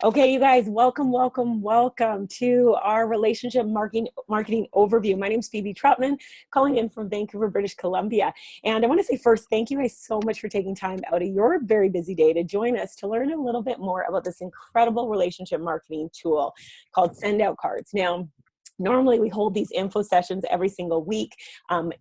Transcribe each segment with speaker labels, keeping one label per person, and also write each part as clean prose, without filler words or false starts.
Speaker 1: Okay, you guys, welcome to our relationship marketing overview. My name is Phoebe Trotman, calling in from Vancouver, British Columbia. And I want to say first, thank you guys so much for taking time out of your very busy day to join us to learn a little bit more about this incredible relationship marketing tool called SendOutCards. Now, normally we hold these info sessions every single week,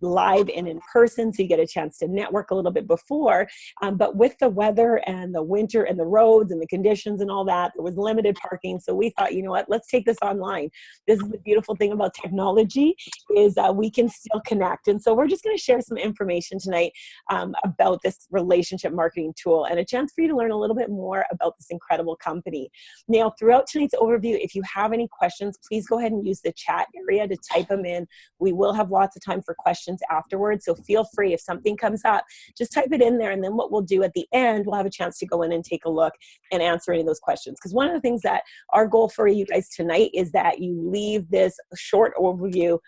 Speaker 1: live and in person, so you get a chance to network a little bit before. But with the weather and the winter and the roads and the conditions and all that, there was limited parking. So we thought, you know what, let's take this online. This is the beautiful thing about technology is we can still connect. And so we're just going to share some information tonight about this relationship marketing tool and a chance for you to learn a little bit more about this incredible company. Now, throughout tonight's overview, if you have any questions, please go ahead and use the chat area to type them in. We will have lots of time for questions afterwards, so feel free. If something comes up, just type it in there, and then what we'll do at the end, we'll have a chance to go in and take a look and answer any of those questions. Because one of the things that our goal for you guys tonight is that you leave this short overview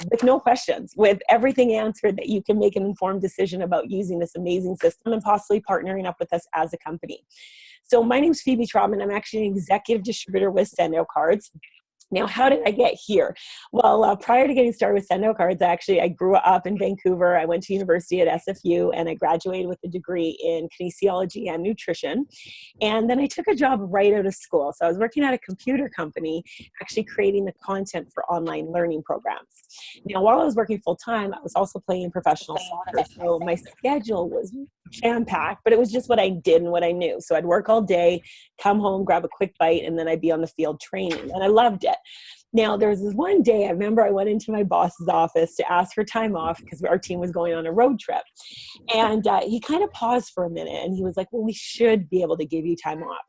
Speaker 1: with no questions, with everything answered, that you can make an informed decision about using this amazing system and possibly partnering up with us as a company. So my name is Phoebe Trotman. I'm actually an executive distributor with SendOutCards. Now, how did I get here? Well, prior to getting started with SendOutCards, I grew up in Vancouver. I went to university at SFU, and I graduated with a degree in kinesiology and nutrition. And then I took a job right out of school. So I was working at a computer company, actually creating the content for online learning programs. Now, while I was working full-time, I was also playing professional soccer. So my schedule was jam-packed, but it was just what I did and what I knew. So I'd work all day, come home, grab a quick bite, and then I'd be on the field training. And I loved it. Now, there was this one day, I remember I went into my boss's office to ask for time off because our team was going on a road trip. And he kind of paused for a minute, and he was like, well, we should be able to give you time off.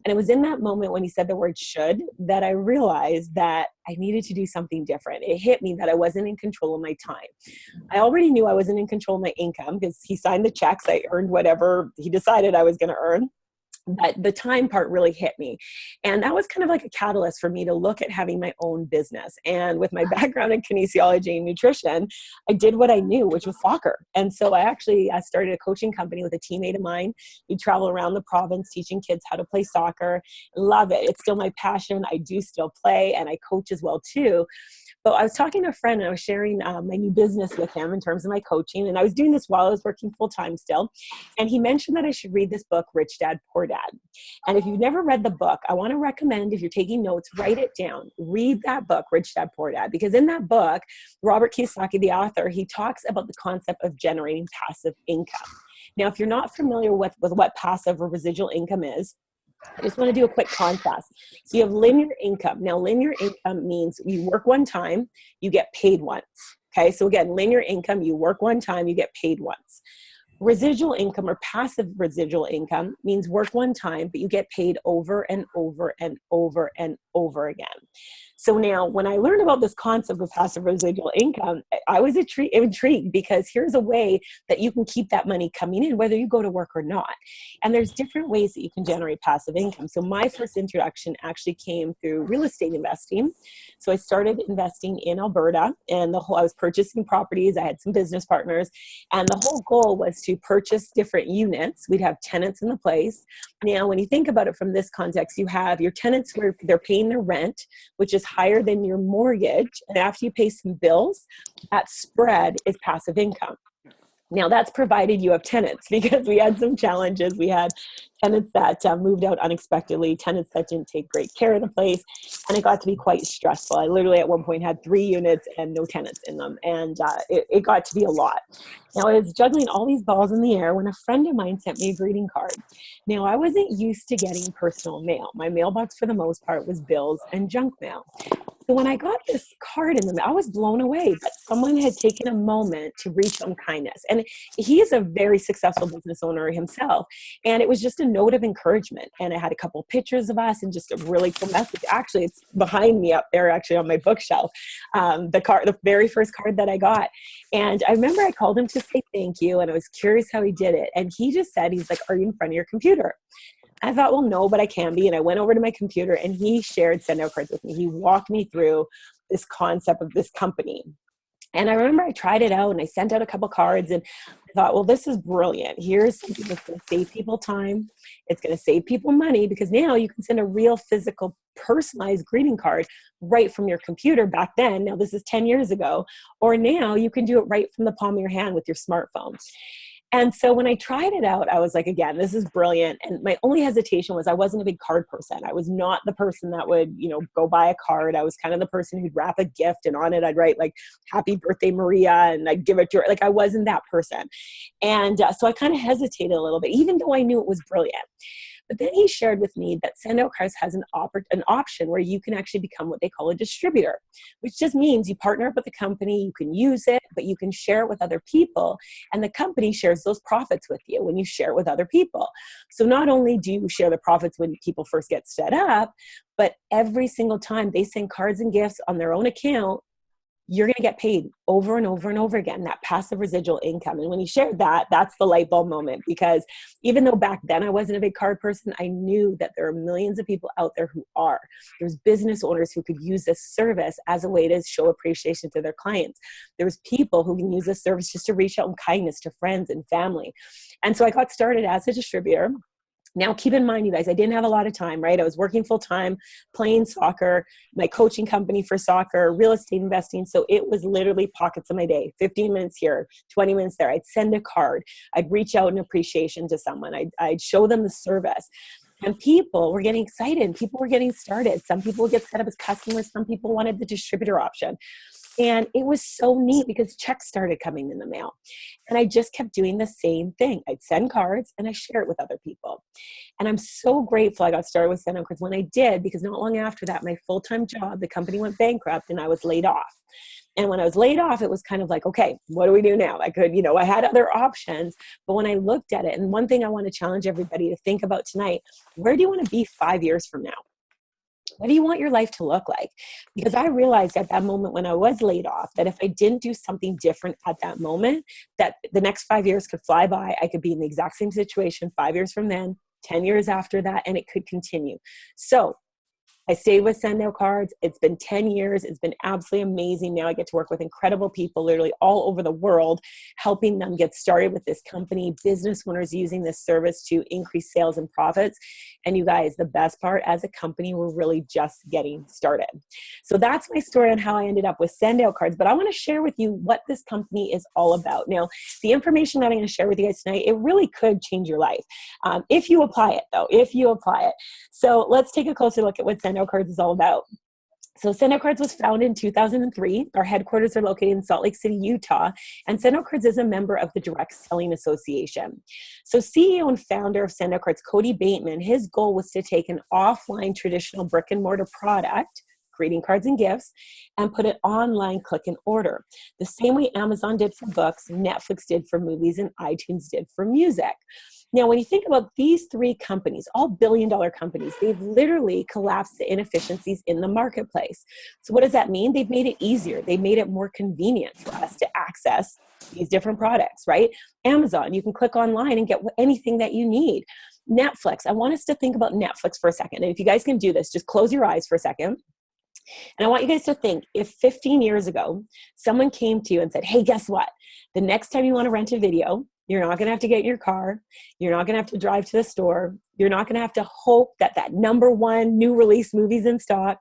Speaker 1: And it was in that moment when he said the word should that I realized that I needed to do something different. It hit me that I wasn't in control of my time. I already knew I wasn't in control of my income because he signed the checks. I earned whatever he decided I was going to earn. But the time part really hit me. And that was kind of like a catalyst for me to look at having my own business. And with my background in kinesiology and nutrition, I did what I knew, which was soccer. And so I started a coaching company with a teammate of mine. We travel around the province teaching kids how to play soccer. Love it. It's still my passion. I do still play, and I coach as well too. But I was talking to a friend, and I was sharing my new business with him in terms of my coaching. And I was doing this while I was working full-time still. And he mentioned that I should read this book, Rich Dad, Poor Dad. And if you've never read the book, I want to recommend, if you're taking notes, write it down. Read that book, Rich Dad, Poor Dad. Because in that book, Robert Kiyosaki, the author, he talks about the concept of generating passive income. Now, if you're not familiar with what passive or residual income is, I just want to do a quick contrast. So you have linear income. Now, linear income means you work one time, you get paid once. Okay, so again, linear income, you work one time, you get paid once. Residual income or passive residual income means work one time, but you get paid over and over and over and over again. So now when I learned about this concept of passive residual income, I was intrigued because here's a way that you can keep that money coming in, whether you go to work or not. And there's different ways that you can generate passive income. So my first introduction actually came through real estate investing. So I started investing in Alberta, and I was purchasing properties. I had some business partners, and the whole goal was to purchase different units. We'd have tenants in the place. Now, when you think about it from this context, you have your tenants where they're paying their rent, which is higher than your mortgage. And after you pay some bills, that spread is passive income. Now, that's provided you have tenants, because we had some challenges. We had tenants that moved out unexpectedly, tenants that didn't take great care of the place, and it got to be quite stressful. I literally at one point had 3 units and no tenants in them, and it got to be a lot. Now, I was juggling all these balls in the air when a friend of mine sent me a greeting card. Now, I wasn't used to getting personal mail. My mailbox, for the most part, was bills and junk mail. So when I got this card in the mail, I was blown away that someone had taken a moment to reach some kindness. And he is a very successful business owner himself. And it was just a note of encouragement. And it had a couple of pictures of us and just a really cool message. Actually, it's behind me up there, actually, on my bookshelf, the very first card that I got. And I remember I called him to say thank you, and I was curious how he did it. And he just said, he's like, "Are you in front of your computer?" I thought, well, no, but I can be. And I went over to my computer, and he shared SendOutCards with me. He walked me through this concept of this company. And I remember I tried it out and I sent out a couple cards and I thought, well, this is brilliant. Here's something that's going to save people time. It's going to save people money, because now you can send a real physical personalized greeting card right from your computer back then. Now this is 10 years ago, or now you can do it right from the palm of your hand with your smartphone. And so when I tried it out, I was like, again, this is brilliant. And my only hesitation was I wasn't a big card person. I was not the person that would, go buy a card. I was kind of the person who'd wrap a gift and on it I'd write like, "Happy birthday, Maria," and I'd give it to her. Like, I wasn't that person. And so I kind of hesitated a little bit, even though I knew it was brilliant. But then he shared with me that SendOutCards has an option where you can actually become what they call a distributor, which just means you partner up with the company, you can use it, but you can share it with other people. And the company shares those profits with you when you share it with other people. So not only do you share the profits when people first get set up, but every single time they send cards and gifts on their own account, you're going to get paid over and over and over again, that passive residual income. And when he shared that, that's the light bulb moment, because even though back then I wasn't a big card person, I knew that there are millions of people out there who are. There's business owners who could use this service as a way to show appreciation to their clients. There's people who can use this service just to reach out in kindness to friends and family. And so I got started as a distributor. Now, keep in mind, you guys, I didn't have a lot of time, right? I was working full time, playing soccer, my coaching company for soccer, real estate investing. So it was literally pockets of my day, 15 minutes here, 20 minutes there. I'd send a card. I'd reach out in appreciation to someone. I'd show them the service. And people were getting excited. People were getting started. Some people would get set up as customers. Some people wanted the distributor option. And it was so neat because checks started coming in the mail. And I just kept doing the same thing. I'd send cards and I share it with other people. And I'm so grateful I got started with SendOutCards when I did, because not long after that, my full-time job, the company went bankrupt and I was laid off. And when I was laid off, it was kind of like, okay, what do we do now? I had other options, but when I looked at it, and one thing I want to challenge everybody to think about tonight, where do you want to be 5 years from now? What do you want your life to look like? Because I realized at that moment when I was laid off that if I didn't do something different at that moment, that the next 5 years could fly by. I could be in the exact same situation 5 years from then, 10 years after that, and it could continue. So I stayed with SendOutCards. It's been 10 years. It's been absolutely amazing. Now I get to work with incredible people literally all over the world, helping them get started with this company, business owners using this service to increase sales and profits. And you guys, the best part, as a company, we're really just getting started. So that's my story on how I ended up with SendOutCards. But I want to share with you what this company is all about. Now, the information that I'm going to share with you guys tonight, it really could change your life. If you apply it, though, if you apply it. So let's take a closer look at what SendOutCards is all about. So SendOutCards was founded in 2003. Our headquarters are located in Salt Lake City, Utah, and SendOutCards is a member of the Direct Selling Association. So CEO and founder of SendOutCards, Cody Bateman, his goal was to take an offline traditional brick and mortar product, greeting cards and gifts, and put it online click and order. The same way Amazon did for books, Netflix did for movies, and iTunes did for music. Now, when you think about these three companies, all billion-dollar companies, they've literally collapsed the inefficiencies in the marketplace. So what does that mean? They've made it easier. They made it more convenient for us to access these different products, right? Amazon, you can click online and get anything that you need. Netflix, I want us to think about Netflix for a second. And if you guys can do this, just close your eyes for a second. And I want you guys to think, if 15 years ago, someone came to you and said, hey, guess what? The next time you want to rent a video, you're not going to have to get in your car. You're not going to have to drive to the store. You're not going to have to hope that that #1 new release movie's in stock.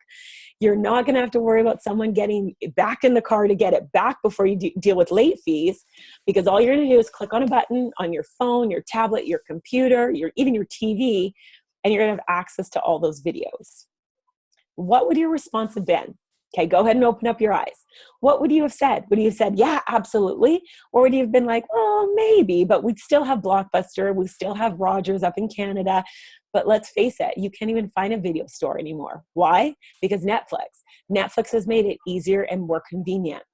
Speaker 1: You're not going to have to worry about someone getting back in the car to get it back before you deal with late fees, because all you're going to do is click on a button on your phone, your tablet, your computer, even your TV, and you're going to have access to all those videos. What would your response have been? Okay, go ahead and open up your eyes. What would you have said? Would you have said, yeah, absolutely? Or would you have been like, oh, maybe, but we'd still have Blockbuster. We still have Rogers up in Canada. But let's face it, you can't even find a video store anymore. Why? Because Netflix has made it easier and more convenient.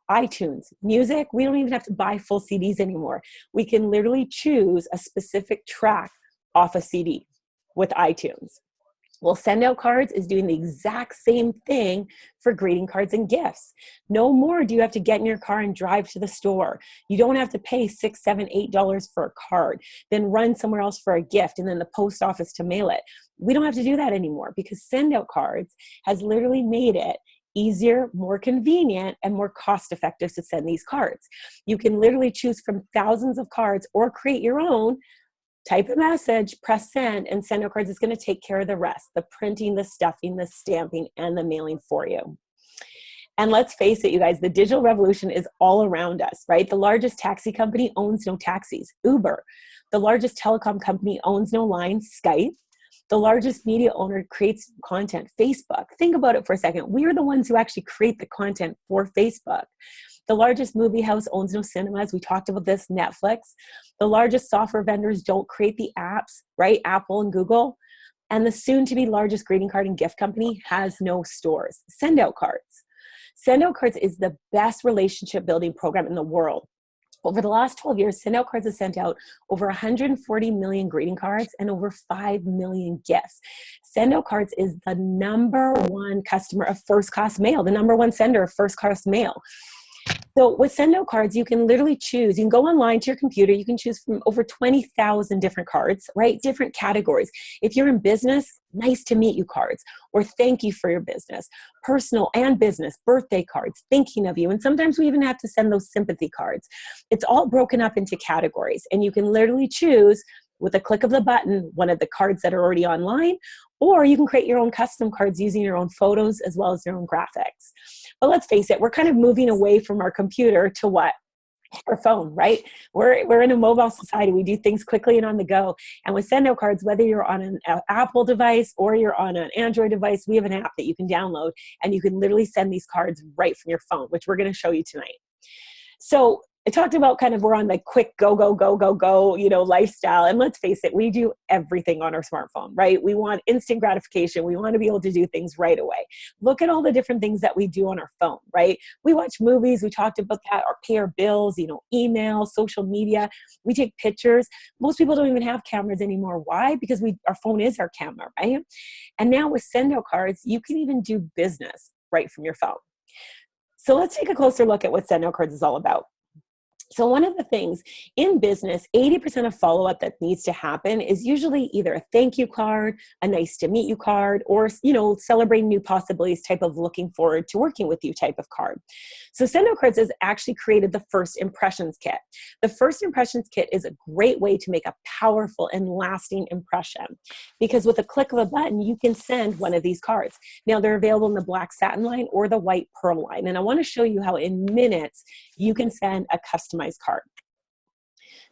Speaker 1: iTunes, music, we don't even have to buy full CDs anymore. We can literally choose a specific track off a CD with iTunes. Well, SendOutCards is doing the exact same thing for greeting cards and gifts. No more do you have to get in your car and drive to the store. You don't have to pay $6, $7, $8 for a card, then run somewhere else for a gift, and then the post office to mail it. We don't have to do that anymore because SendOutCards has literally made it easier, more convenient, and more cost-effective to send these cards. You can literally choose from thousands of cards or create your own. Type a message, press send, and SendOutCards is going to take care of the rest, the printing, the stuffing, the stamping, and the mailing for you. And let's face it, you guys, the digital revolution is all around us, right? The largest taxi company owns no taxis, Uber. The largest telecom company owns no lines, Skype. The largest media owner creates content, Facebook. Think about it for a second. We are the ones who actually create the content for Facebook. The largest movie house owns no cinemas. We talked about this, Netflix. The largest software vendors don't create the apps, right? Apple and Google. And the soon-to-be largest greeting card and gift company has no stores. SendOutCards. SendOutCards is the best relationship building program in the world. Over the last 12 years, SendOutCards has sent out over 140 million greeting cards and over 5 million gifts. SendOutCards is the #1 customer of first-class mail, the #1 sender of first-class mail. So with SendOutCards, you can literally choose. You can go online to your computer. You can choose from over 20,000 different cards, right? Different categories. If you're in business, nice to meet you cards, or thank you for your business, personal and business, birthday cards, thinking of you. And sometimes we even have to send those sympathy cards. It's all broken up into categories, and you can literally choose with a click of the button one of the cards that are already online, or you can create your own custom cards using your own photos as well as your own graphics. But let's face it, we're kind of moving away from our computer to what? Our phone, right? We're in a mobile society. We do things quickly and on the go. And with SendOutCards, whether you're on an Apple device or you're on an Android device, we have an app that you can download, and you can literally send these cards right from your phone, which we're going to show you tonight. So I talked about kind of we're on like quick go, lifestyle. And let's face it, we do everything on our smartphone, right? We want instant gratification. We want to be able to do things right away. Look at all the different things that we do on our phone, right? We watch movies. We talked about that, or pay our bills, email, social media. We take pictures. Most people don't even have cameras anymore. Why? Because our phone is our camera, right? And now with SendOutCards, you can even do business right from your phone. So let's take a closer look at what SendOutCards is all about. So one of the things in business, 80% of follow-up that needs to happen is usually either a thank you card, a nice to meet you card, or, celebrating new possibilities type of looking forward to working with you type of card. So SendOutCards has actually created the First Impressions Kit. The First Impressions Kit is a great way to make a powerful and lasting impression, because with a click of a button, you can send one of these cards. Now they're available in the black satin line or the white pearl line. And I want to show you how in minutes you can send a customized card.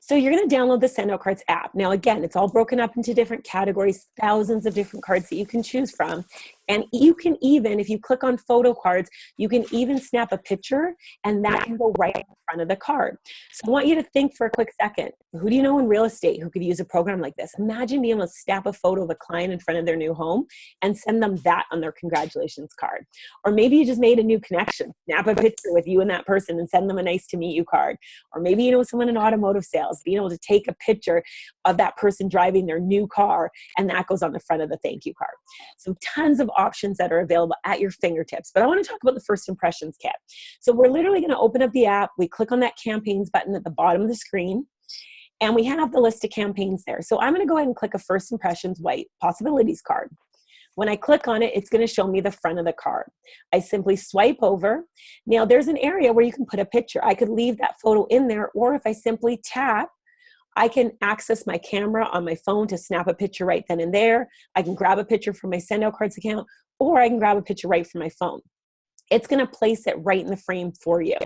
Speaker 1: So you're going to download the SendOutCards app. Now, again, it's all broken up into different categories, thousands of different cards that you can choose from. And you can even, if you click on photo cards, you can even snap a picture, and that can go right in front of the card. So I want you to think for a quick second. Who do you know in real estate who could use a program like this? Imagine being able to snap a photo of a client in front of their new home and send them that on their congratulations card. Or maybe you just made a new connection. Snap a picture with you and that person and send them a nice to meet you card. Or maybe you know someone in automotive sales, being able to take a picture of that person driving their new car, and that goes on the front of the thank you card. So tons of options that are available at your fingertips. But I want to talk about the First Impressions Kit. So we're literally going to open up the app. We click on that campaigns button at the bottom of the screen, and we have the list of campaigns there. So I'm going to go ahead and click a First Impressions white possibilities card. When I click on it, it's going to show me the front of the card. I simply swipe over. Now there's an area where you can put a picture. I could leave that photo in there, or if I simply tap, I can access my camera on my phone to snap a picture right then and there. I can grab a picture from my SendOutCards account, or I can grab a picture right from my phone. It's going to place it right in the frame for you.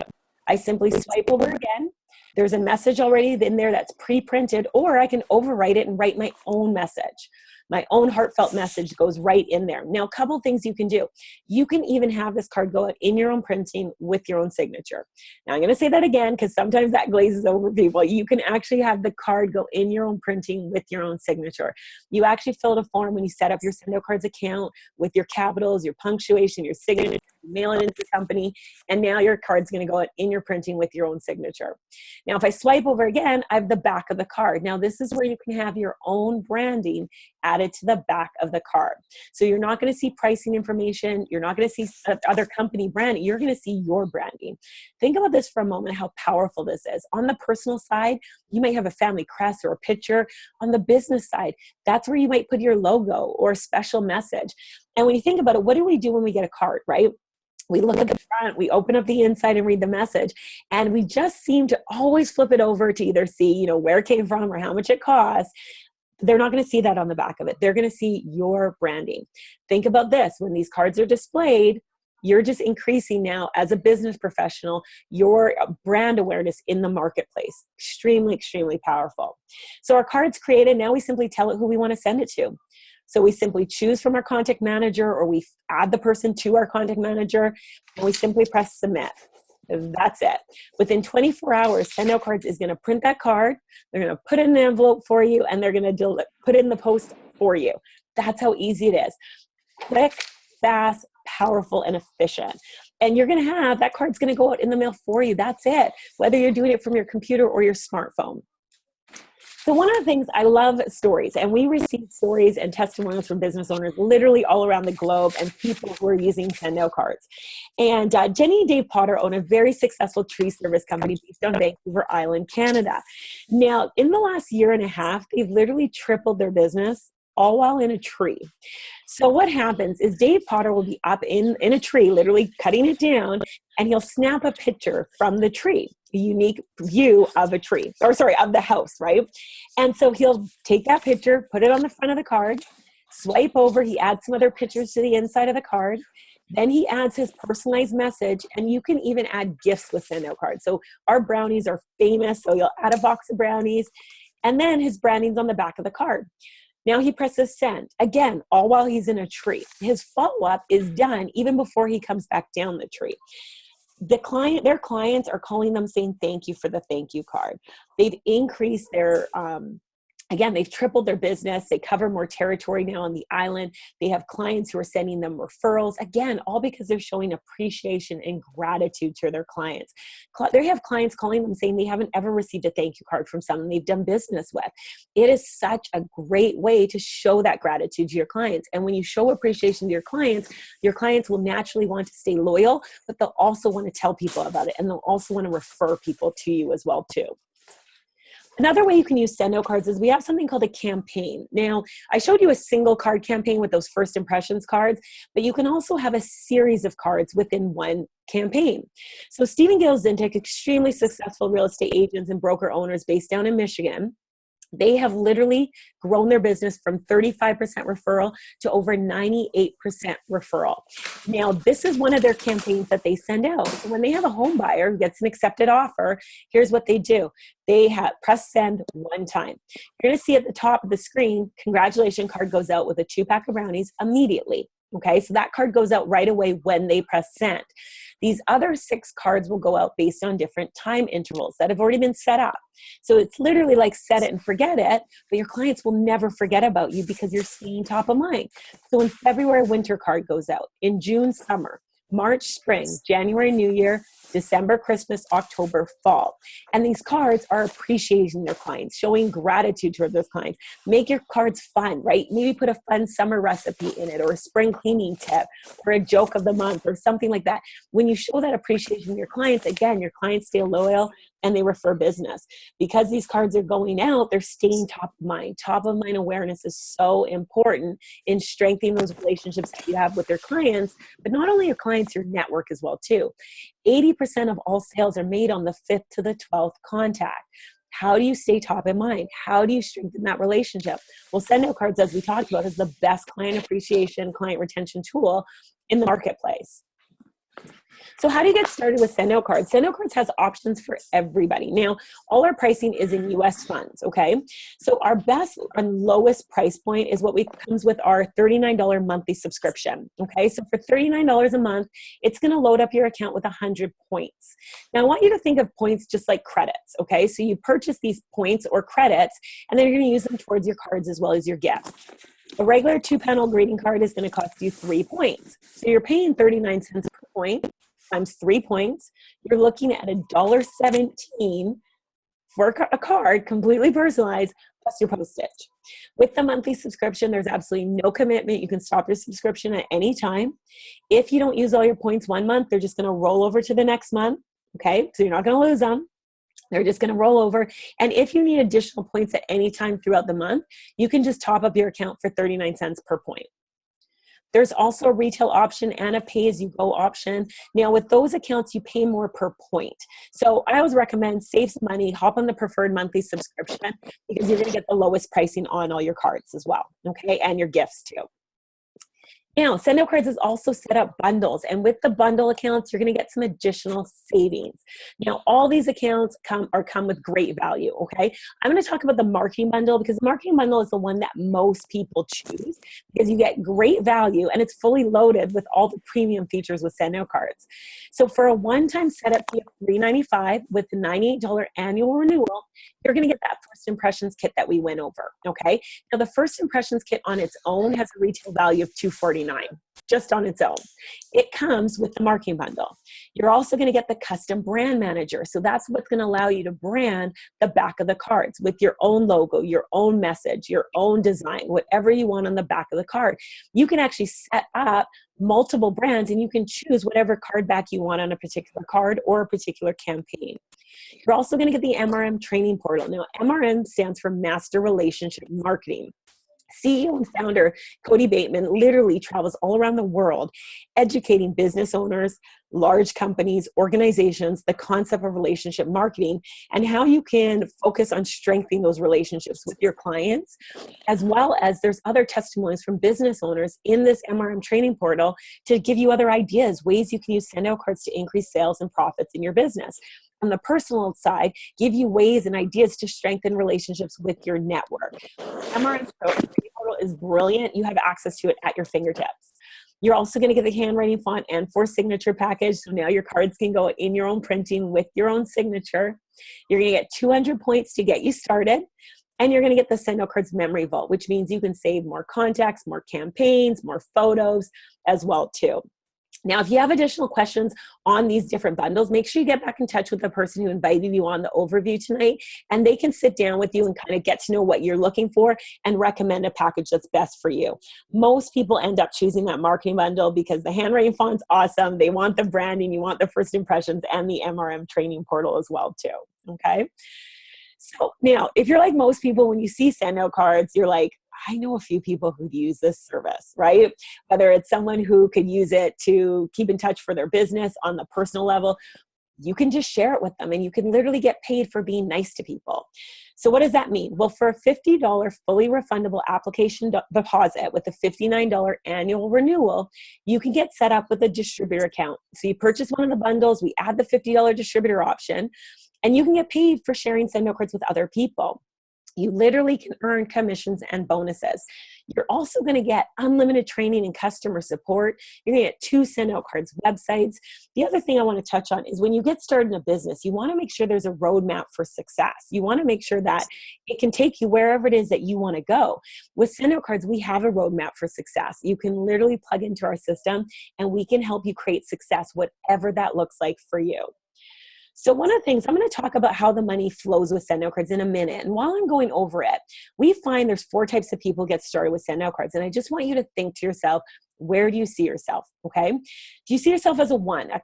Speaker 1: I simply swipe over again. There's a message already in there that's pre-printed, or I can overwrite it and write my own message. My own heartfelt message goes right in there. Now, a couple things you can do. You can even have this card go out in your own printing with your own signature. Now, I'm going to say that again because sometimes that glazes over people. You can actually have the card go in your own printing with your own signature. You actually filled a form when you set up your SendOutCards account with your capitals, your punctuation, your signature, mail it into the company, and now your card's going to go out in your printing with your own signature. Now, if I swipe over again, I have the back of the card. Now, this is where you can have your own branding added to the back of the card. So you're not going to see pricing information. You're not going to see other company branding. You're going to see your branding. Think about this for a moment, how powerful this is. On the personal side, you might have a family crest or a picture. On the business side, that's where you might put your logo or a special message. And when you think about it, what do we do when we get a card, right? We look at the front, we open up the inside and read the message, and we just seem to always flip it over to either see, you know, where it came from or how much it costs. They're not going to see that on the back of it. They're going to see your branding. Think about this. When these cards are displayed, you're just increasing now as a business professional, your brand awareness in the marketplace. Extremely, extremely powerful. So our card's created. Now we simply tell it who we want to send it to. So we simply choose from our contact manager, or we add the person to our contact manager, and we simply press submit. That's it. Within 24 hours, SendOutCards is going to print that card. They're going to put it in an envelope for you, and they're going to put it in the post for you. That's how easy it is. Quick, fast, powerful, and efficient. And you're going to have, that card's going to go out in the mail for you. That's it. Whether you're doing it from your computer or your smartphone. So one of the things, I love stories, and we receive stories and testimonials from business owners literally all around the globe, and people who are using SendOutCards. And Jenny and Dave Potter own a very successful tree service company based on Vancouver Island, Canada. Now, in the last year and a half, they've literally tripled their business, all while in a tree. So what happens is Dave Potter will be up in a tree, literally cutting it down, and he'll snap a picture from the tree, a unique view of a tree, or sorry, of the house, right? And so he'll take that picture, put it on the front of the card, swipe over, he adds some other pictures to the inside of the card, then he adds his personalized message, and you can even add gifts with SendOutCards. So our brownies are famous, so you'll add a box of brownies, and then his branding's on the back of the card. Now he presses send, again, all while he's in a tree. His follow-up is done even before he comes back down the tree. Their clients are calling them saying thank you for the thank you card. They've increased their, again, they've tripled their business. They cover more territory now on the island. They have clients who are sending them referrals. Again, all because they're showing appreciation and gratitude to their clients. They have clients calling them saying they haven't ever received a thank you card from someone they've done business with. It is such a great way to show that gratitude to your clients. And when you show appreciation to your clients will naturally want to stay loyal, but they'll also want to tell people about it. And they'll also want to refer people to you as well too. Another way you can use SendOutCards is we have something called a campaign. Now, I showed you a single card campaign with those first impressions cards, but you can also have a series of cards within one campaign. So Stephen Gale Zintek, extremely successful real estate agents and broker owners based down in Michigan, they have literally grown their business from 35% referral to over 98% referral. Now, this is one of their campaigns that they send out. So when they have a home buyer who gets an accepted offer, here's what they do. They press send one time. You're going to see at the top of the screen, congratulations card goes out with a 2-pack of brownies immediately. Okay, so that card goes out right away when they press send. These other 6 cards will go out based on different time intervals that have already been set up. So it's literally like set it and forget it, but your clients will never forget about you because you're staying top of mind. So in February, winter card goes out. In June, summer. March, spring. January, New Year. December, Christmas, October, fall. And these cards are appreciating their clients, showing gratitude toward those clients. Make your cards fun, right? Maybe put a fun summer recipe in it, or a spring cleaning tip, or a joke of the month, or something like that. When you show that appreciation to your clients, again, your clients stay loyal and they refer business. Because these cards are going out, they're staying top of mind. Top of mind awareness is so important in strengthening those relationships that you have with your clients, but not only your clients, your network as well too. 80% of all sales are made on the 5th to the 12th contact. How do you stay top of mind? How do you strengthen that relationship? Well, SendOutCards, as we talked about, is the best client appreciation, client retention tool in the marketplace. So how do you get started with SendOutCards? SendOutCards has options for everybody. Now, all our pricing is in US funds, okay? So our best and lowest price point is what comes with our $39 monthly subscription, okay? So for $39 a month, it's gonna load up your account with 100 points. Now, I want you to think of points just like credits, okay? So you purchase these points or credits, and then you're gonna use them towards your cards as well as your gifts. A regular 2-panel greeting card is gonna cost you 3 points. So you're paying 39 cents per point, times 3 points, you're looking at $1.17 for a card, completely personalized, plus your postage. With the monthly subscription, there's absolutely no commitment. You can stop your subscription at any time. If you don't use all your points one month, they're just going to roll over to the next month, okay? So you're not going to lose them. They're just going to roll over. And if you need additional points at any time throughout the month, you can just top up your account for 39 cents per point. There's also a retail option and a pay-as-you-go option. Now, with those accounts, you pay more per point. So I always recommend save some money, hop on the preferred monthly subscription, because you're going to get the lowest pricing on all your cards as well, okay, and your gifts too. Now, SendOutCards is also set up bundles, and with the bundle accounts, you're going to get some additional savings. Now, all these accounts come with great value, okay? I'm going to talk about the marketing bundle, because the marketing bundle is the one that most people choose, because you get great value, and it's fully loaded with all the premium features with SendOutCards. So for a one-time setup fee of $395 with the $98 annual renewal, you're going to get that first impressions kit that we went over, okay? Now, the first impressions kit on its own has a retail value of $249, just on its own. It comes with the marketing bundle. You're also going to get the custom brand manager. So that's what's going to allow you to brand the back of the cards with your own logo, your own message, your own design, whatever you want on the back of the card. You can actually set up multiple brands, and you can choose whatever card back you want on a particular card or a particular campaign. You're also going to get the MRM training portal. Now, MRM stands for Master Relationship Marketing. CEO and founder Cody Bateman literally travels all around the world educating business owners, large companies, organizations, the concept of relationship marketing and how you can focus on strengthening those relationships with your clients, as well as there's other testimonies from business owners in this MRM training portal to give you other ideas, ways you can use SendOutCards to increase sales and profits in your business. On the personal side, give you ways and ideas to strengthen relationships with your network. MRM portal is brilliant. You have access to it at your fingertips. You're also going to get the handwriting font and for signature package. So now your cards can go in your own printing with your own signature. You're going to get 200 points to get you started. And you're going to get the SendOutCards Memory Vault, which means you can save more contacts, more campaigns, more photos as well too. Now, if you have additional questions on these different bundles, make sure you get back in touch with the person who invited you on the overview tonight, and they can sit down with you and kind of get to know what you're looking for and recommend a package that's best for you. Most people end up choosing that marketing bundle because the handwriting font's awesome. They want the branding, you want the first impressions, and the MRM training portal as well too, okay? So now, if you're like most people, when you see SendOutCards, you're like, I know a few people who'd use this service, right? Whether it's someone who could use it to keep in touch for their business on the personal level, you can just share it with them and you can literally get paid for being nice to people. So what does that mean? Well, for a $50 fully refundable application deposit with a $59 annual renewal, you can get set up with a distributor account. So you purchase one of the bundles, we add the $50 distributor option, and you can get paid for sharing SendOutCards with other people. You literally can earn commissions and bonuses. You're also going to get unlimited training and customer support. You're going to get 2 SendOutCards websites. The other thing I want to touch on is when you get started in a business, you want to make sure there's a roadmap for success. You want to make sure that it can take you wherever it is that you want to go. With SendOutCards, we have a roadmap for success. You can literally plug into our system and we can help you create success, whatever that looks like for you. So one of the things, I'm going to talk about how the money flows with SendOutCards in a minute. And while I'm going over it, we find there's 4 types of people get started with SendOutCards. And I just want you to think to yourself, where do you see yourself, okay? Do you see yourself as a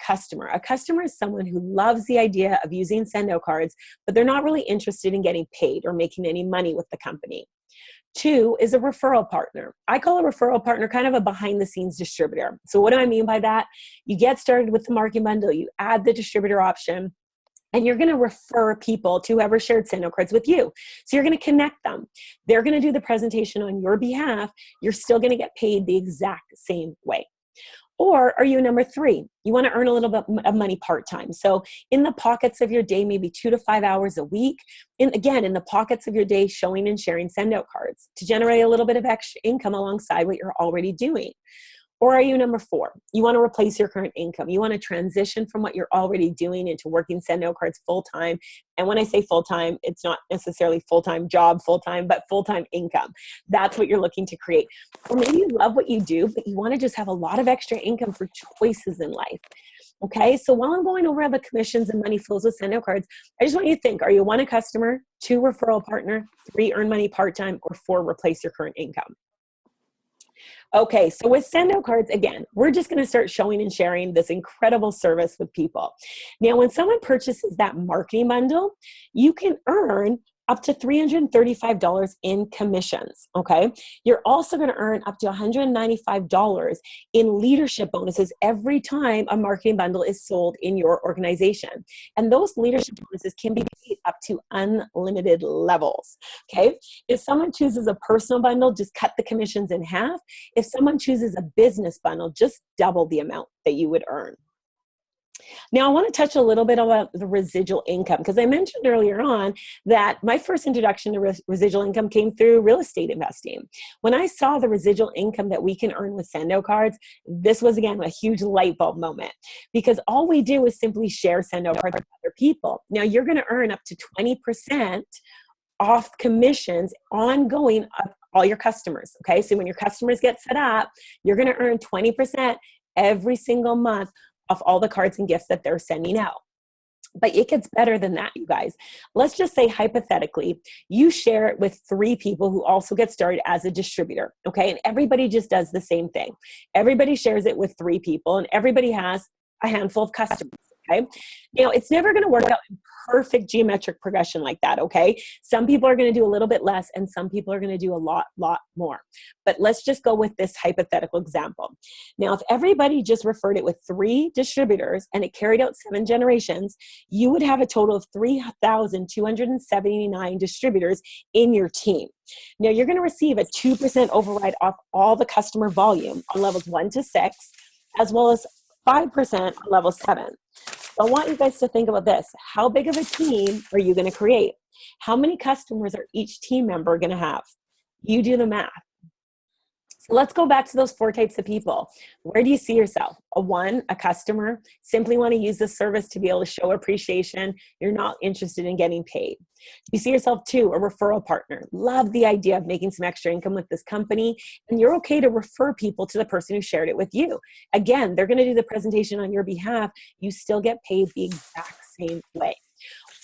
Speaker 1: customer? A customer is someone who loves the idea of using SendOutCards, but they're not really interested in getting paid or making any money with the company. 2 is a referral partner. I call a referral partner kind of a behind-the-scenes distributor. So what do I mean by that? You get started with the marketing bundle, you add the distributor option, and you're going to refer people to whoever shared SendOutCards with you. So you're going to connect them. They're going to do the presentation on your behalf. You're still going to get paid the exact same way. Or are you number 3? You want to earn a little bit of money part-time. So in the pockets of your day, maybe 2 to 5 hours a week, in the pockets of your day, showing and sharing SendOutCards to generate a little bit of extra income alongside what you're already doing. Or are you number 4? You want to replace your current income. You want to transition from what you're already doing into working SendOutCards full-time. And when I say full-time, it's not necessarily full-time job, full-time, but full-time income. That's what you're looking to create. Or maybe you love what you do, but you want to just have a lot of extra income for choices in life. Okay, so while I'm going over how the commissions and money flows with SendOutCards, I just want you to think, are you 1, a customer, 2, referral partner, 3, earn money part-time, or 4, replace your current income? Okay, so with SendOutCards, again, we're just going to start showing and sharing this incredible service with people. Now, when someone purchases that marketing bundle, you can earn up to $335 in commissions, okay? You're also going to earn up to $195 in leadership bonuses every time a marketing bundle is sold in your organization. And those leadership bonuses can be paid up to unlimited levels, okay? If someone chooses a personal bundle, just cut the commissions in half. If someone chooses a business bundle, just double the amount that you would earn. Now, I want to touch a little bit about the residual income, because I mentioned earlier on that my first introduction to residual income came through real estate investing. When I saw the residual income that we can earn with SendOutCards, this was, again, a huge light bulb moment, because all we do is simply share SendOutCards with other people. Now, you're going to earn up to 20% off commissions ongoing of all your customers, okay? So when your customers get set up, you're going to earn 20% every single month of all the cards and gifts that they're sending out. But it gets better than that, you guys. Let's just say, hypothetically, you share it with 3 people who also get started as a distributor, okay? And everybody just does the same thing. Everybody shares it with 3 people, and everybody has a handful of customers, okay? Now, it's never going to work out in perfect geometric progression like that, okay? Some people are going to do a little bit less, and some people are going to do a lot more. But let's just go with this hypothetical example. Now, if everybody just referred it with 3 distributors and it carried out 7 generations, you would have a total of 3,279 distributors in your team. Now, you're going to receive a 2% override off all the customer volume on levels 1 to 6, as well as 5% on level 7. So I want you guys to think about this. How big of a team are you going to create? How many customers are each team member going to have? You do the math. So let's go back to those 4 types of people. Where do you see yourself? A 1, a customer, simply want to use the service to be able to show appreciation. You're not interested in getting paid. You see yourself 2, a referral partner. Love the idea of making some extra income with this company, and you're okay to refer people to the person who shared it with you. Again, they're going to do the presentation on your behalf. You still get paid the exact same way.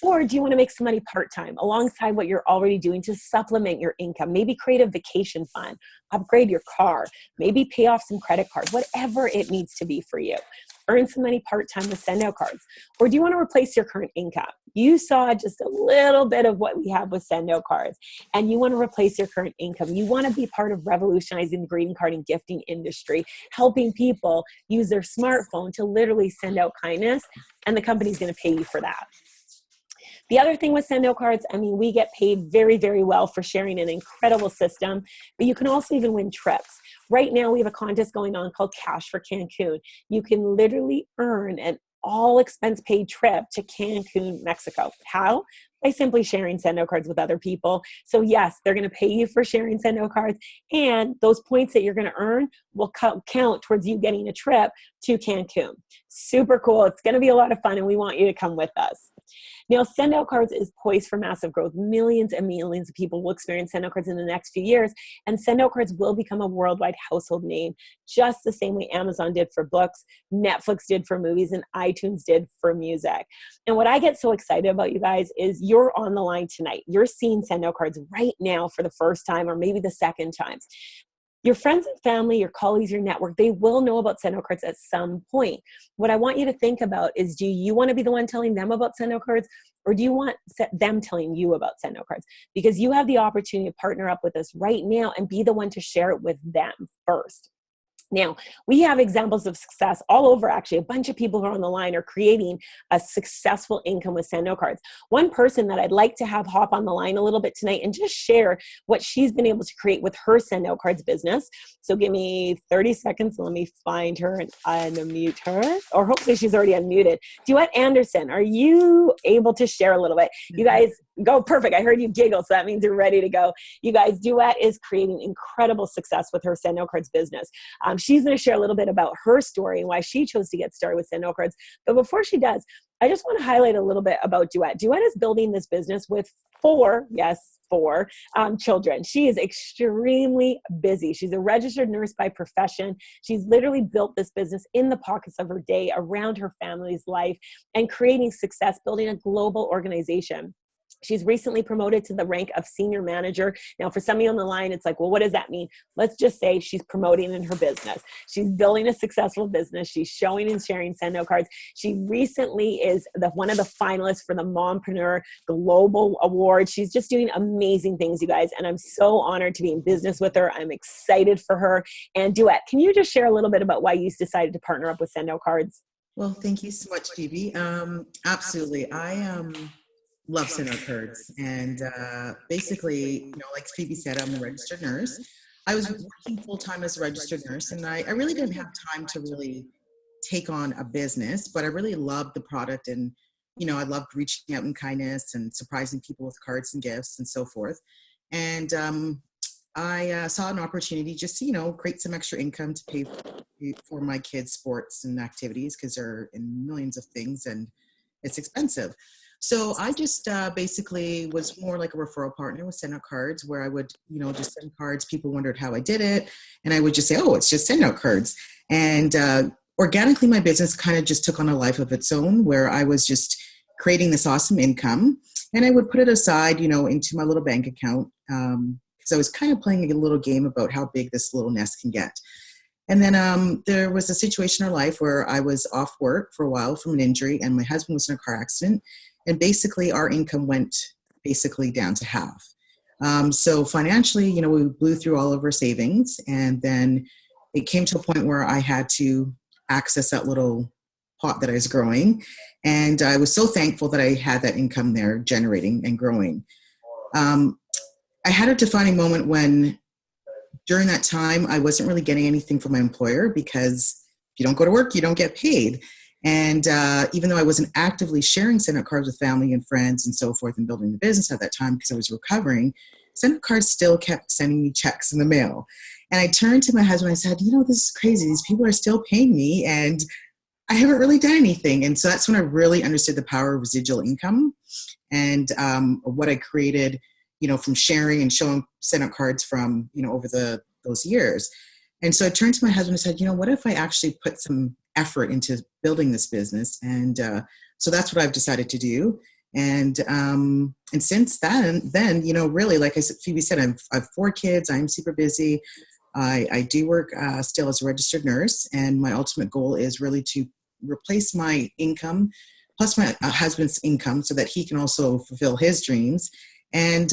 Speaker 1: Or do you want to make some money part-time alongside what you're already doing to supplement your income? Maybe create a vacation fund, upgrade your car, maybe pay off some credit cards, whatever it needs to be for you. Earn some money part-time with SendOutCards. Or do you want to replace your current income? You saw just a little bit of what we have with SendOutCards, and you want to replace your current income. You want to be part of revolutionizing the greeting card and gifting industry, helping people use their smartphone to literally send out kindness, and the company's going to pay you for that. The other thing with SendOutCards, I mean, we get paid very, very well for sharing an incredible system, but you can also even win trips. Right now, we have a contest going on called Cash for Cancun. You can literally earn an all expense paid trip to Cancun, Mexico. How? By simply sharing SendOutCards with other people. So yes, they're going to pay you for sharing SendOutCards, and those points that you're going to earn will count towards you getting a trip to Cancun. Super cool. It's going to be a lot of fun, and we want you to come with us. Now, SendOutCards is poised for massive growth. Millions and millions of people will experience SendOutCards in the next few years, and SendOutCards will become a worldwide household name, just the same way Amazon did for books, Netflix did for movies, and iTunes did for music. And what I get so excited about, you guys, is you're on the line tonight. You're seeing SendOutCards right now for the first time, or maybe the second time. Your friends and family, your colleagues, your network, they will know about SendOutCards at some point. What I want you to think about is, do you want to be the one telling them about SendOutCards, or do you want them telling you about SendOutCards? Because you have the opportunity to partner up with us right now and be the one to share it with them first. Now, we have examples of success all over, actually. A bunch of people who are on the line are creating a successful income with SendOutCards. One person that I'd like to have hop on the line a little bit tonight and just share what she's been able to create with her SendOutCards business. So give me 30 seconds. Let me find her and unmute her. Or hopefully she's already unmuted. Duet Anderson, are you able to share a little bit? You guys go. Perfect. I heard you giggle, so that means you're ready to go. You guys, Duet is creating incredible success with her SendOutCards business. She's going to share a little bit about her story and why she chose to get started with SendOutCards. But before she does, I just want to highlight a little bit about Duet. Duet is building this business with 4 children. She is extremely busy. She's a registered nurse by profession. She's literally built this business in the pockets of her day around her family's life and creating success, building a global organization. She's recently promoted to the rank of senior manager. Now, for some of you on the line, it's like, well, what does that mean? Let's just say she's promoting in her business. She's building a successful business. She's showing and sharing SendOutCards. She recently is one of the finalists for the Mompreneur Global Award. She's just doing amazing things, you guys. And I'm so honored to be in business with her. I'm excited for her. And Duet, can you just share a little bit about why you decided to partner up with SendOutCards?
Speaker 2: Well, thank you so much, Phoebe. Absolutely. I love SendOutCards. And basically, like Phoebe said, I'm a registered nurse. I was working full-time as a registered nurse, and I really didn't have time to really take on a business, but I really loved the product. And, I loved reaching out in kindness and surprising people with cards and gifts and so forth. And I saw an opportunity just to, create some extra income to pay for my kids' sports and activities, because they're in millions of things and it's expensive. So I just basically was more like a referral partner with SendOutCards, where I would, just send cards. People wondered how I did it. And I would just say, oh, it's just SendOutCards. And organically, my business kind of just took on a life of its own, where I was just creating this awesome income. And I would put it aside, into my little bank account, because I was kind of playing a little game about how big this little nest can get. And then there was a situation in our life where I was off work for a while from an injury, and my husband was in a car accident. And basically our income went basically down to half. So financially, we blew through all of our savings. And then it came to a point where I had to access that little pot that I was growing. And I was so thankful that I had that income there generating and growing. I had a defining moment when, during that time, I wasn't really getting anything from my employer, because if you don't go to work, you don't get paid. And even though I wasn't actively sharing SendOutCards with family and friends and so forth and building the business at that time, because I was recovering, SendOutCards still kept sending me checks in the mail. And I turned to my husband and I said, this is crazy. These people are still paying me and I haven't really done anything. And so that's when I really understood the power of residual income, and what I created, from sharing and showing SendOutCards from, over those years. And so I turned to my husband and said, what if I actually put some effort into building this business? And so that's what I've decided to do. And since then, really, like I said, Phoebe said, I've 4 kids. I'm super busy. I do work still as a registered nurse. And my ultimate goal is really to replace my income plus my husband's income, so that he can also fulfill his dreams. And,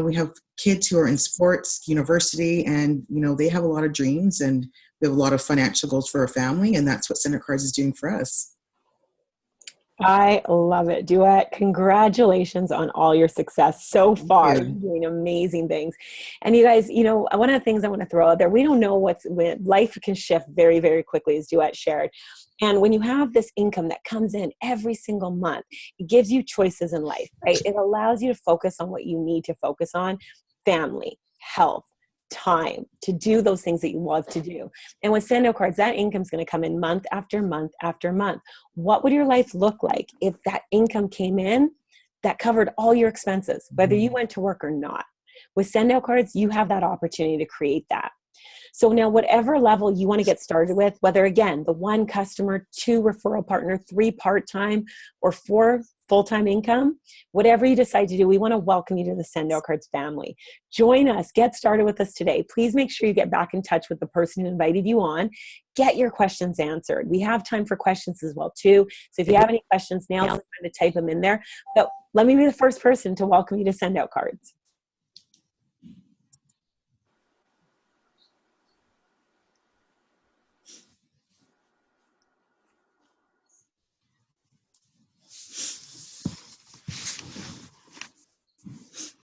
Speaker 2: we have kids who are in sports, university, and, they have a lot of dreams, and we have a lot of financial goals for our family. And that's what SendOutCards is doing for us.
Speaker 1: I love it. Duet, congratulations on all your success so far. You're doing amazing things. And you guys, one of the things I want to throw out there, we don't know when life can shift very, very quickly, as Duet shared. And when you have this income that comes in every single month, it gives you choices in life, right? It allows you to focus on what you need to focus on: family, health, time, to do those things that you love to do. And with SendOutCards, that income is going to come in month after month after month. What would your life look like if that income came in that covered all your expenses, whether you went to work or not? With SendOutCards, you have that opportunity to create that. So now, whatever level you want to get started with, whether, again, the 1 customer, 2 referral partner, 3 part-time, or 4 full-time income, whatever you decide to do, we want to welcome you to the SendOutCards family. Join us. Get started with us today. Please make sure you get back in touch with the person who invited you on. Get your questions answered. We have time for questions as well, too. So if you have any questions, now's the time to type them in there. But let me be the first person to welcome you to SendOutCards.